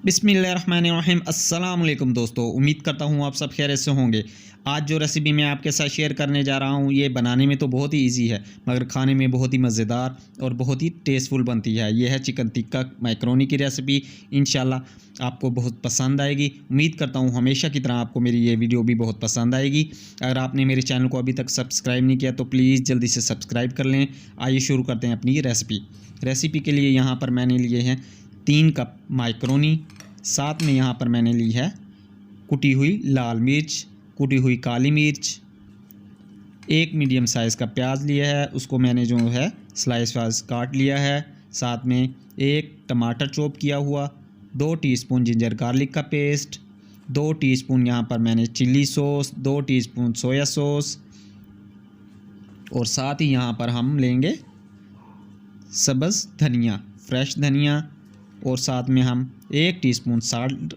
बिस्मिल्लाहिर्रहमानिर्रहीम। अस्सलाम वालेकुम दोस्तों, उम्मीद करता हूँ आप सब खैरियत से होंगे। आज जो रेसिपी मैं आपके साथ शेयर करने जा रहा हूँ ये बनाने में तो बहुत ही इजी है मगर खाने में बहुत ही मज़ेदार और बहुत ही टेस्टफुल बनती है। ये है चिकन टिक्का मैक्रोनी की रेसिपी। इंशाल्लाह आपको बहुत पसंद आएगी। उम्मीद करता हूँ हमेशा की तरह आपको मेरी ये वीडियो भी बहुत पसंद आएगी। अगर आपने मेरे चैनल को अभी तक सब्सक्राइब नहीं किया तो प्लीज़ जल्दी से सब्सक्राइब कर लें। आइए शुरू करते हैं अपनी रेसिपी के लिए यहाँ पर मैंने लिए हैं 3 कप मैक्रोनी। साथ में यहाँ पर मैंने ली है कुटी हुई लाल मिर्च, कुटी हुई काली मिर्च, एक मीडियम साइज़ का प्याज लिया है, उसको मैंने जो है स्लाइस वाइज काट लिया है। साथ में एक टमाटर चॉप किया हुआ, 2 टीस्पून जिंजर गार्लिक का पेस्ट, 2 टीस्पून यहाँ पर मैंने chilli sauce, 2 teaspoon soya sauce और साथ ही यहाँ पर हम लेंगे सब्ज़ धनिया, फ्रेश धनिया और साथ में हम 1 टीस्पून साल्ट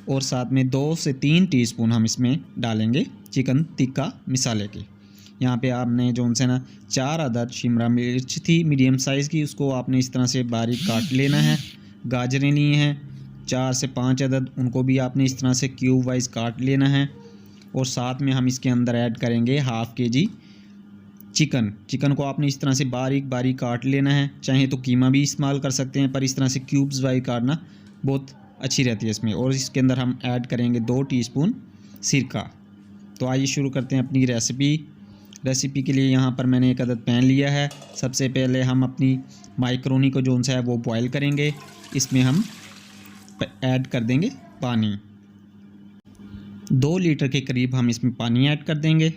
और साथ में 2 से 3 टीस्पून हम इसमें डालेंगे चिकन टिक्का मसाले के। यहाँ पे आपने जो उनसे ना 4 अदद शिमला मिर्च थी मीडियम साइज़ की, उसको आपने इस तरह से बारीक काट लेना है। गाजरें लिए हैं 4 से 5 अदद, उनको भी आपने इस तरह से क्यूब वाइज काट लेना है। और साथ में हम इसके अंदर ऐड करेंगे हाफ़ केजी चिकन को आपने इस तरह से बारीक बारीक काट लेना है। चाहे तो कीमा भी इस्तेमाल कर सकते हैं पर इस तरह से क्यूब्स वाइज काटना बहुत अच्छी रहती है इसमें। और इसके अंदर हम ऐड करेंगे 2 टीस्पून सिरका। तो आइए शुरू करते हैं अपनी रेसिपी के लिए यहाँ पर मैंने 1 अदद पैन लिया है। सबसे पहले हम अपनी मैक्रोनी को जो है वो बॉयल करेंगे। इसमें हम ऐड कर देंगे पानी, 2 लीटर के करीब हम इसमें पानी ऐड कर देंगे।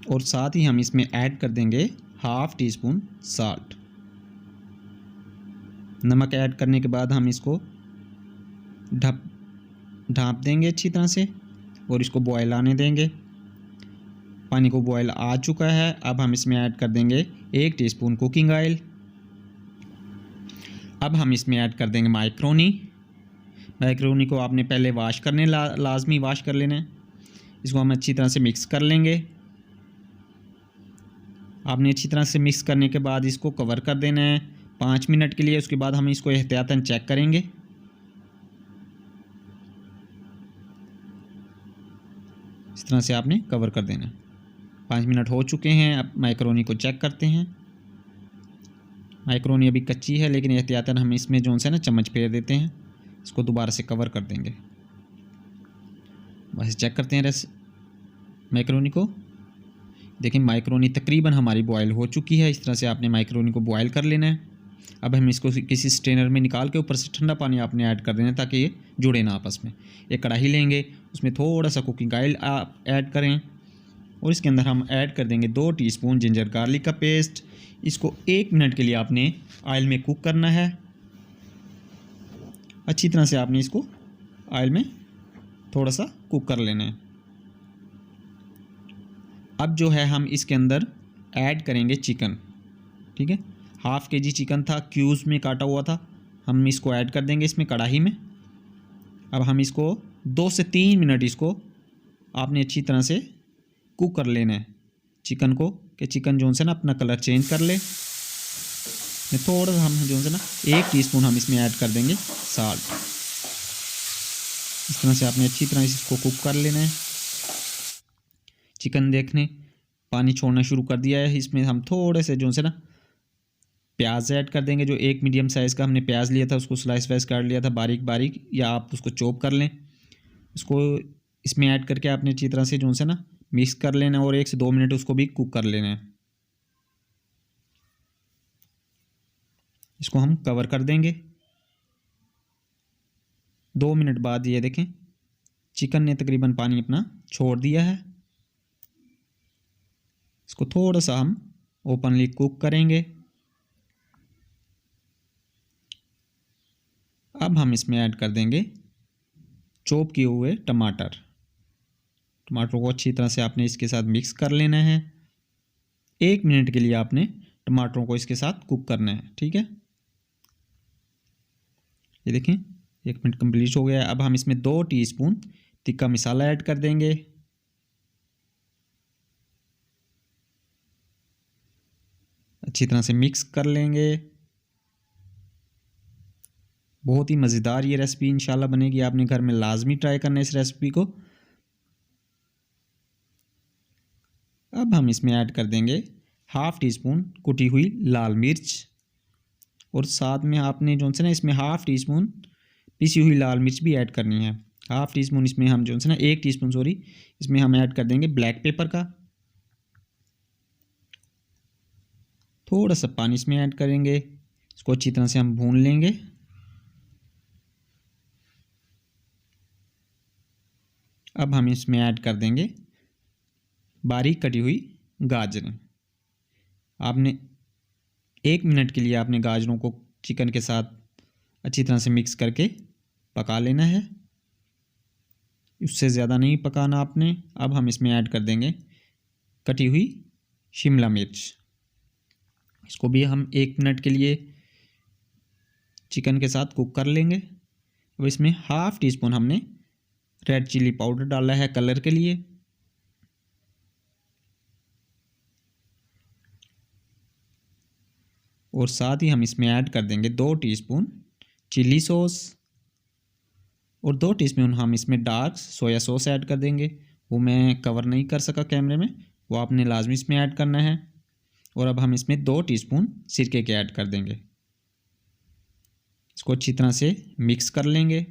और साथ ही हम इसमें ऐड कर देंगे हाफ़ टी स्पून साल्ट। नमक ऐड करने के बाद हम इसको ढाँप देंगे अच्छी तरह से और इसको बॉयल आने देंगे। पानी को बॉयल आ चुका है। अब हम इसमें ऐड कर देंगे 1 टीस्पून कुकिंग ऑयल। अब हम इसमें ऐड कर देंगे मैक्रोनी को आपने पहले वॉश करने लाजमी वॉश कर लेना है। इसको हम अच्छी तरह से मिक्स कर लेंगे। आपने अच्छी तरह से मिक्स करने के बाद इसको कवर कर देना है 5 मिनट के लिए। उसके बाद हम इसको एहतियातन चेक करेंगे। इस तरह से आपने कवर कर देना है। 5 मिनट हो चुके हैं। अब मैक्रोनी को चेक करते हैं। मैक्रोनी अभी कच्ची है लेकिन एहतियातन हम इसमें जो है ना चम्मच फेर देते हैं। इसको दोबारा से कवर कर देंगे। बस चेक करते हैं मैक्रोनी को। देखिए मैक्रोनी तकरीबन हमारी बॉयल हो चुकी है। इस तरह से आपने मैक्रोनी को बॉयल कर लेना है। अब हम इसको किसी स्ट्रेनर में निकाल के ऊपर से ठंडा पानी आपने ऐड कर देना है ताकि ये जुड़े ना आपस में। एक कढ़ाई लेंगे, उसमें थोड़ा सा कुकिंग ऑयल आप ऐड करें और इसके अंदर हम ऐड कर देंगे 2 टीस्पून जिंजर गार्लिक का पेस्ट। इसको 1 मिनट के लिए आपने ऑयल में कुक करना है। अच्छी तरह से आपने इसको ऑयल में थोड़ा सा कुक कर लेना है। अब जो है हम इसके अंदर ऐड करेंगे चिकन। ठीक है, हाफ़ केजी चिकन था, क्यूब्स में काटा हुआ था। हम इसको ऐड कर देंगे इसमें कढ़ाई में। अब हम इसको 2 से 3 मिनट इसको आपने अच्छी तरह से कुक कर लेना है चिकन को, कि चिकन जो है ना अपना कलर चेंज कर ले। थोड़ा सा हम जो है ना 1 टीस्पून हम इसमें ऐड कर देंगे साल्ट। इस तरह से आपने अच्छी तरह से इसको कुक कर लेना है। चिकन देखने पानी छोड़ना शुरू कर दिया है। इसमें हम थोड़े से जो है ना प्याज ऐड कर देंगे। जो 1 मीडियम साइज़ का हमने प्याज लिया था उसको स्लाइस वाइज काट लिया था बारीक बारीक, या आप उसको चॉप कर लें। इसको इसमें ऐड करके आपने अच्छी तरह से जो है ना मिक्स कर लेना है और 1 से 2 मिनट उसको भी कुक कर लेना है। इसको हम कवर कर देंगे। 2 मिनट बाद ये देखें चिकन ने तकरीबन पानी अपना छोड़ दिया है। इसको थोड़ा सा हम ओपनली कुक करेंगे। अब हम इसमें ऐड कर देंगे चॉप किए हुए टमाटर को अच्छी तरह से आपने इसके साथ मिक्स कर लेना है। 1 मिनट के लिए आपने टमाटरों को इसके साथ कुक करना है। ठीक है, ये देखें 1 मिनट कंप्लीट हो गया है। अब हम इसमें 2 टीस्पून टिक्का मसाला ऐड कर देंगे। अच्छी तरह से मिक्स कर लेंगे। बहुत ही मज़ेदार ये रेसिपी इंशाल्लाह बनेगी। आपने घर में लाजमी ट्राई करना है इस रेसिपी को। अब हम इसमें ऐड कर देंगे हाफ़ टी स्पून कुटी हुई लाल मिर्च, और साथ में आपने जो है ना इसमें हाफ़ टी स्पून पिसी हुई लाल मिर्च भी ऐड करनी है। हाफ़ टी स्पून इसमें हम जो है ना 1 टीस्पून सॉरी इसमें हम ऐड कर देंगे ब्लैक पेपर का। थोड़ा सा पानी इसमें ऐड करेंगे, इसको अच्छी तरह से हम भून लेंगे। अब हम इसमें ऐड कर देंगे बारीक कटी हुई गाजरें। आपने 1 मिनट के लिए आपने गाजरों को चिकन के साथ अच्छी तरह से मिक्स करके पका लेना है, उससे ज़्यादा नहीं पकाना आपने। अब हम इसमें ऐड कर देंगे कटी हुई शिमला मिर्च, इसको भी हम 1 मिनट के लिए चिकन के साथ कुक कर लेंगे। अब इसमें हाफ़ टी स्पून हमने रेड चिली पाउडर डाला है कलर के लिए, और साथ ही हम इसमें ऐड कर देंगे 2 टीस्पून चिली सॉस, और 2 टीस्पून हम इसमें डार्क सोया सॉस ऐड कर देंगे। वो मैं कवर नहीं कर सका कैमरे में, वो आपने लाजमी इसमें ऐड करना है। और अब हम इसमें 2 टीस्पून सिरके के ऐड कर देंगे, इसको अच्छी तरह से मिक्स कर लेंगे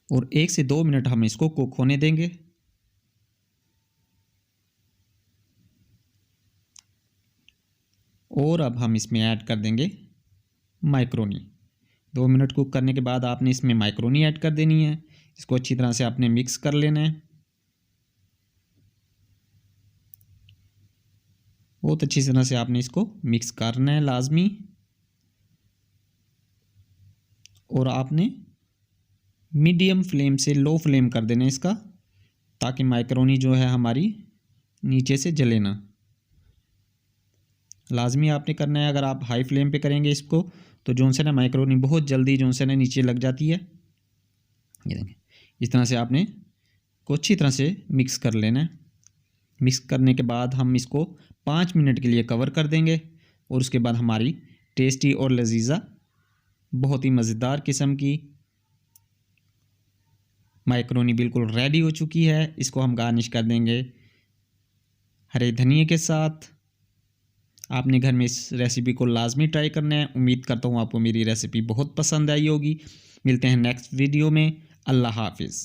और 1 से 2 मिनट हम इसको कुक होने देंगे। और अब हम इसमें ऐड कर देंगे माइक्रोनी। 2 मिनट कुक करने के बाद आपने इसमें माइक्रोनी ऐड कर देनी है, इसको अच्छी तरह से आपने मिक्स कर लेना है। बहुत अच्छी तरह से आपने इसको मिक्स करना है लाजमी, और आपने मीडियम फ्लेम से लो फ्लेम कर देना है इसका, ताकि माइक्रोनी जो है हमारी नीचे से जले ना। लाजमी आपने करना है, अगर आप हाई फ्लेम पे करेंगे इसको तो जो है ना माइक्रोनी बहुत जल्दी जो है ना नीचे लग जाती है। ये देखें, इस तरह से आपने को अच्छी तरह से मिक्स कर लेना है। मिक्स करने के बाद हम इसको 5 मिनट के लिए कवर कर देंगे, और उसके बाद हमारी टेस्टी और लजीज़ा बहुत ही मज़ेदार किस्म की माइक्रोनी बिल्कुल रेडी हो चुकी है। इसको हम गार्निश कर देंगे हरे धनिए के साथ। आपने घर में इस रेसिपी को लाजमी ट्राई करना है। उम्मीद करता हूँ आपको मेरी रेसिपी बहुत पसंद आई होगी। मिलते हैं नेक्स्ट वीडियो में। अल्लाह हाफिज़।